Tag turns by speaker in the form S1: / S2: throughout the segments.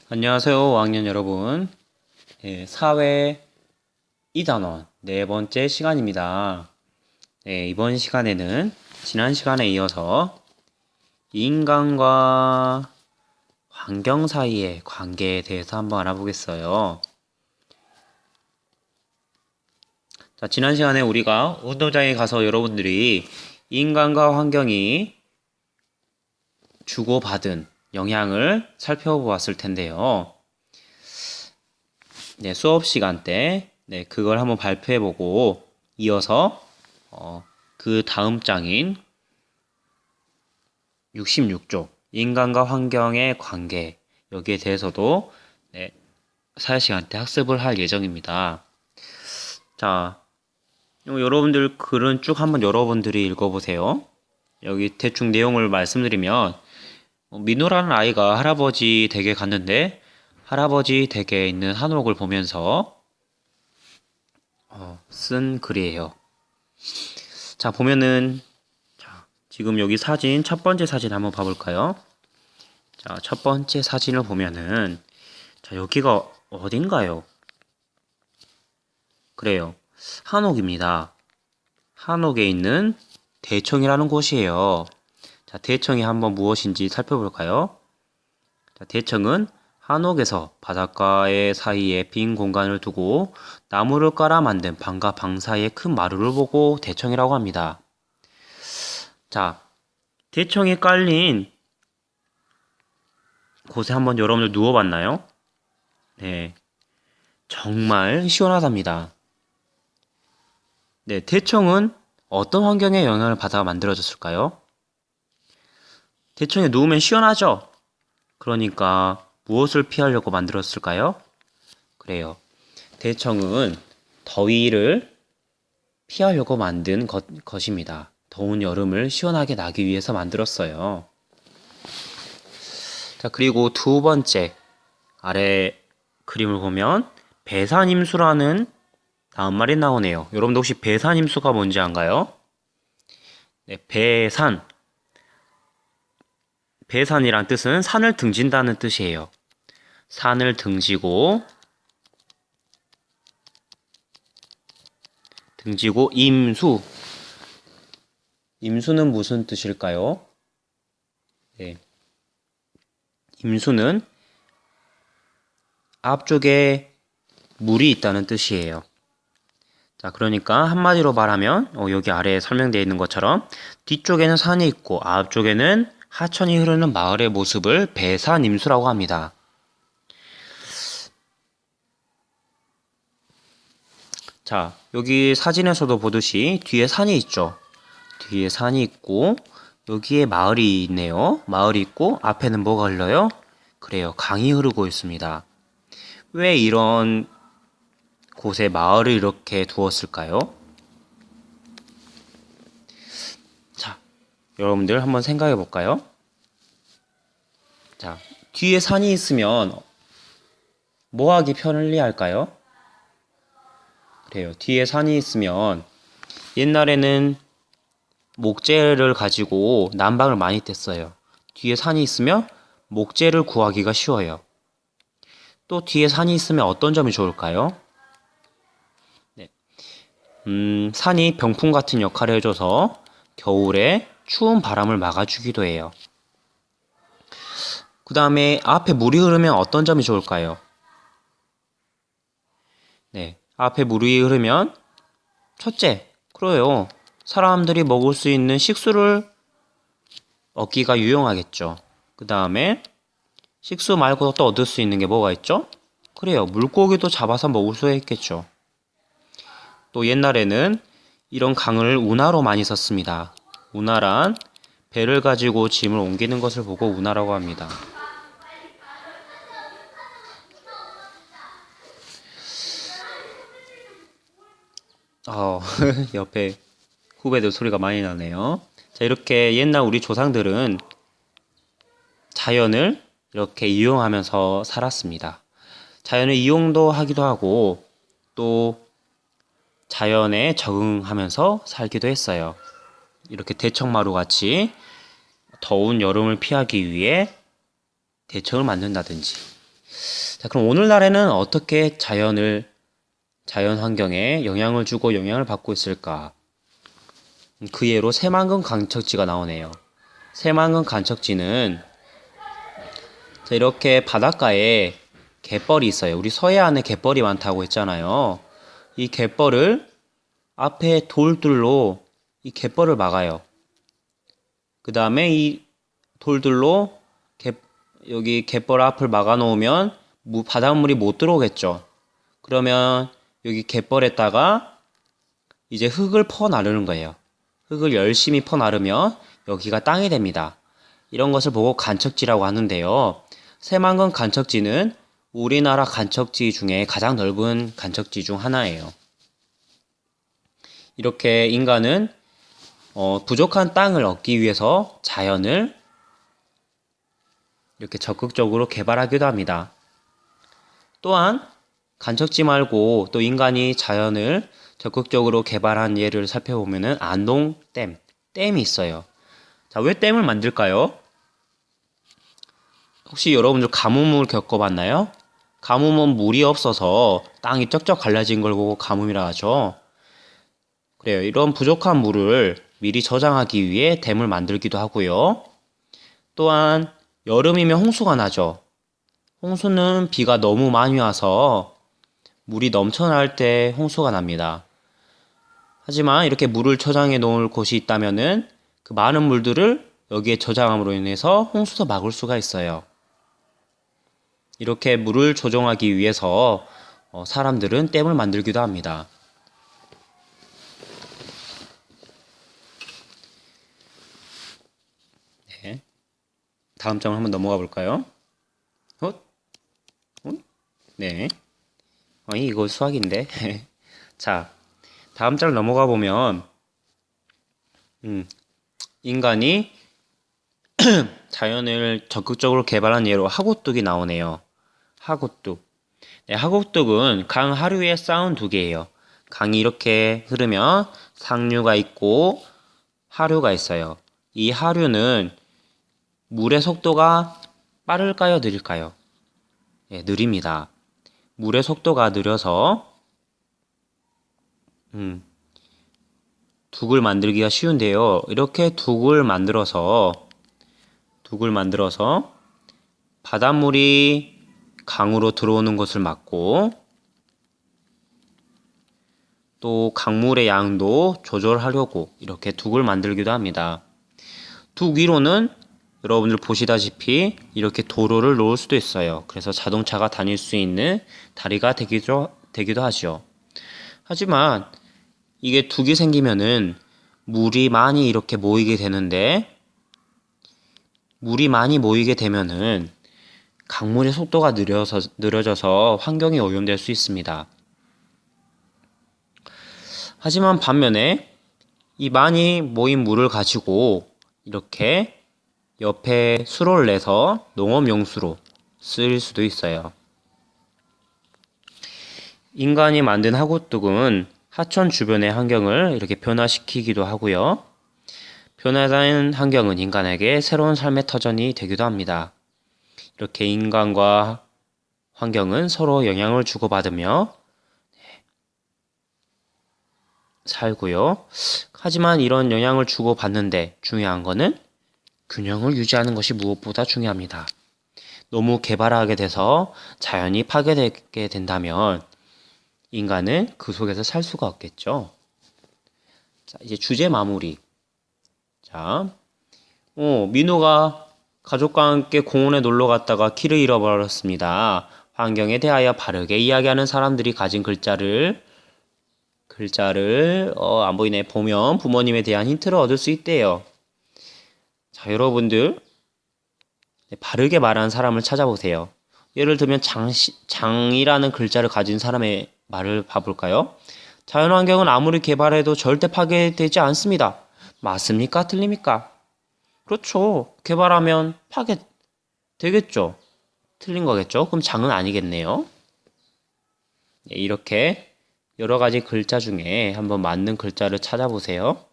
S1: 안녕하세요, 5학년 여러분. 사회 2단원 네 번째 시간입니다. 이번 시간에는 지난 시간에 이어서 인간과 환경 사이의 관계에 대해서 한번 알아보겠어요. 자, 지난 시간에 우리가 운동장에 가서 여러분들이 인간과 환경이 주고받은 영향을 살펴보았을 텐데요. 수업 시간 때 그걸 한번 발표해보고 이어서 그 다음 장인 66쪽 인간과 환경의 관계 여기에 대해서도 사회 시간 때 학습을 할 예정입니다. 자, 여러분들 글은 쭉 한번 여러분들이 읽어보세요. 여기 대충 내용을 말씀드리면 민호라는 아이가 할아버지 댁에 갔는데 할아버지 댁에 있는 한옥을 보면서 쓴 글이에요. 자, 보면은 지금 여기 사진 첫 번째 사진 한번 봐볼까요? 자, 첫 번째 사진을 보면은 자, 여기가 어딘가요? 그래요. 한옥입니다. 한옥에 있는 대청이라는 곳이에요. 자, 대청이 한번 무엇인지 살펴볼까요? 자, 대청은 한옥에서 바닷가의 사이에 빈 공간을 두고 나무를 깔아 만든 방과 방 사이의 큰 마루를 보고 대청이라고 합니다. 자, 대청이 깔린 곳에 한번 여러분들 누워봤나요? 네, 정말 시원하답니다. 네, 대청은 어떤 환경의 영향을 받아 만들어졌을까요? 대청에 누우면 시원하죠? 그러니까 무엇을 피하려고 만들었을까요? 그래요. 대청은 더위를 피하려고 만든 것입니다. 더운 여름을 시원하게 나기 위해서 만들었어요. 자, 그리고 두 번째 아래 그림을 보면 배산임수라는 다음 말이 나오네요. 여러분도 혹시 배산임수가 뭔지 안가요? 네, 배산이란 뜻은 산을 등진다는 뜻이에요. 산을 등지고 임수는 무슨 뜻일까요? 네. 임수는 앞쪽에 물이 있다는 뜻이에요. 자, 그러니까 한마디로 말하면 여기 아래에 설명되어 있는 것처럼 뒤쪽에는 산이 있고 앞쪽에는 하천이 흐르는 마을의 모습을 배산임수라고 합니다. 자, 여기 사진에서도 보듯이 뒤에 산이 있죠. 뒤에 산이 있고 여기에 마을이 있네요. 마을이 있고 앞에는 뭐가 흘러요? 그래요. 강이 흐르고 있습니다. 왜 이런 곳에 마을을 이렇게 두었을까요? 자, 여러분들 한번 생각해 볼까요? 자, 뒤에 산이 있으면 뭐 하기 편리할까요? 그래요. 뒤에 산이 있으면 옛날에는 목재를 가지고 난방을 많이 뗐어요. 뒤에 산이 있으면 목재를 구하기가 쉬워요. 또 뒤에 산이 있으면 어떤 점이 좋을까요? 네. 산이 병풍 같은 역할을 해줘서 겨울에 추운 바람을 막아주기도 해요. 그 다음에 앞에 물이 흐르면 어떤 점이 좋을까요? 네. 앞에 물이 흐르면 첫째, 그래요. 사람들이 먹을 수 있는 식수를 얻기가 유용하겠죠. 그 다음에 식수 말고 또 얻을 수 있는 게 뭐가 있죠? 그래요. 물고기도 잡아서 먹을 수 있겠죠. 또 옛날에는 이런 강을 운하로 많이 썼습니다. 운하란 배를 가지고 짐을 옮기는 것을 보고 운하라고 합니다. 옆에 후배들 소리가 많이 나네요. 자, 이렇게 옛날 우리 조상들은 자연을 이렇게 이용하면서 살았습니다. 자연을 이용도 하기도 하고 또 자연에 적응하면서 살기도 했어요. 이렇게 대청마루 같이 더운 여름을 피하기 위해 대청을 만든다든지 자, 그럼 오늘날에는 어떻게 자연 환경에 영향을 주고 영향을 받고 있을까? 그 예로 새만금 간척지가 나오네요. 새만금 간척지는 자, 이렇게 바닷가에 갯벌이 있어요. 우리 서해안에 갯벌이 많다고 했잖아요. 이 갯벌을 앞에 돌들로 이 갯벌을 막아요. 그 다음에 이 돌들로 여기 갯벌 앞을 막아 놓으면 바닷물이 못 들어오겠죠. 그러면 여기 갯벌에다가 이제 흙을 퍼 나르는 거예요. 흙을 열심히 퍼 나르면 여기가 땅이 됩니다. 이런 것을 보고 간척지라고 하는데요. 새만금 간척지는 우리나라 간척지 중에 가장 넓은 간척지 중 하나예요. 이렇게 인간은 부족한 땅을 얻기 위해서 자연을 이렇게 적극적으로 개발하기도 합니다. 또한 간척지 말고 또 인간이 자연을 적극적으로 개발한 예를 살펴보면은 안동댐, 댐이 있어요. 자, 왜 댐을 만들까요? 혹시 여러분들 가뭄을 겪어봤나요? 가뭄은 물이 없어서 땅이 쩍쩍 갈라진 걸 보고 가뭄이라 하죠. 그래요. 이런 부족한 물을 미리 저장하기 위해 댐을 만들기도 하고요. 또한 여름이면 홍수가 나죠. 홍수는 비가 너무 많이 와서 물이 넘쳐날 때 홍수가 납니다. 하지만 이렇게 물을 저장해 놓을 곳이 있다면은 그 많은 물들을 여기에 저장함으로 인해서 홍수도 막을 수가 있어요. 이렇게 물을 조정하기 위해서 사람들은 댐을 만들기도 합니다. 네. 다음 장을 한번 넘어가 볼까요? 네. 이거 수학인데. 자, 다음 장 넘어가 보면 인간이 자연을 적극적으로 개발한 예로 하구뚝이 나오네요. 하구뚝. 네, 하구뚝은 강 하류에 쌓은 두 개예요. 강이 이렇게 흐르면 상류가 있고 하류가 있어요. 이 하류는 물의 속도가 빠를까요, 느릴까요? 네, 느립니다. 물의 속도가 느려서 둑을 만들기가 쉬운데요. 이렇게 둑을 만들어서 바닷물이 강으로 들어오는 것을 막고 또 강물의 양도 조절하려고 이렇게 둑을 만들기도 합니다. 둑 위로는 여러분들 보시다시피 이렇게 도로를 놓을 수도 있어요. 그래서 자동차가 다닐 수 있는 다리가 되기도 하죠. 하지만 이게 둑이 생기면은 물이 많이 이렇게 모이게 되는데 물이 많이 모이게 되면은 강물의 속도가 느려져서 환경이 오염될 수 있습니다. 하지만 반면에 이 많이 모인 물을 가지고 이렇게 옆에 수로를 내서 농업용수로 쓰일 수도 있어요. 인간이 만든 하구뚝은 하천 주변의 환경을 이렇게 변화시키기도 하고요. 변화된 환경은 인간에게 새로운 삶의 터전이 되기도 합니다. 이렇게 인간과 환경은 서로 영향을 주고받으며 살고요. 하지만 이런 영향을 주고받는데 중요한 거는 균형을 유지하는 것이 무엇보다 중요합니다. 너무 개발하게 돼서 자연이 파괴되게 된다면 인간은 그 속에서 살 수가 없겠죠. 자, 이제 주제 마무리. 자, 민호가 가족과 함께 공원에 놀러 갔다가 키를 잃어버렸습니다. 환경에 대하여 바르게 이야기하는 사람들이 가진 글자를 안 보이네. 보면 부모님에 대한 힌트를 얻을 수 있대요. 자, 여러분들 바르게 말하는 사람을 찾아보세요. 예를 들면 장이라는 글자를 가진 사람의 말을 봐볼까요? 자연환경은 아무리 개발해도 절대 파괴되지 않습니다. 맞습니까? 틀립니까? 그렇죠. 개발하면 파괴되겠죠. 틀린 거겠죠? 그럼 장은 아니겠네요. 네, 이렇게 여러 가지 글자 중에 한번 맞는 글자를 찾아보세요.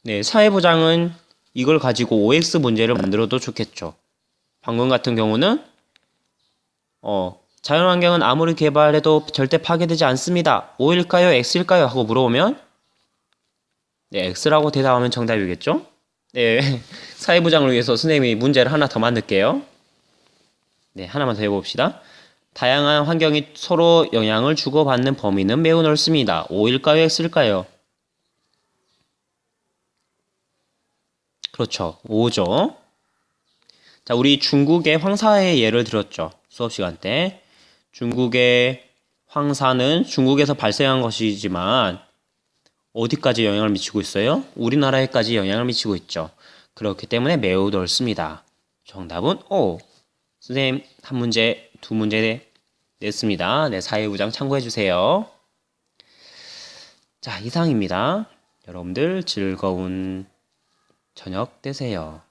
S1: 네, 사회부장은 이걸 가지고 OX 문제를 만들어도 좋겠죠. 방금 같은 경우는 자연환경은 아무리 개발해도 절대 파괴되지 않습니다. O일까요? X일까요? 하고 물어보면 네, X라고 대답하면 정답이겠죠? 네, 사회부장을 위해서 선생님이 문제를 하나 더 만들게요. 네, 하나만 더 해봅시다. 다양한 환경이 서로 영향을 주고받는 범위는 매우 넓습니다. O일까요? X일까요? 그렇죠. O죠. 자, 우리 중국의 황사의 예를 들었죠. 수업 시간 때. 중국의 황사는 중국에서 발생한 것이지만 어디까지 영향을 미치고 있어요? 우리나라에까지 영향을 미치고 있죠. 그렇기 때문에 매우 넓습니다. 정답은 O. 선생님 한 문제, 두 문제 냈습니다. 네, 사회부장 참고해 주세요. 자, 이상입니다. 여러분들 즐거운 저녁 되세요.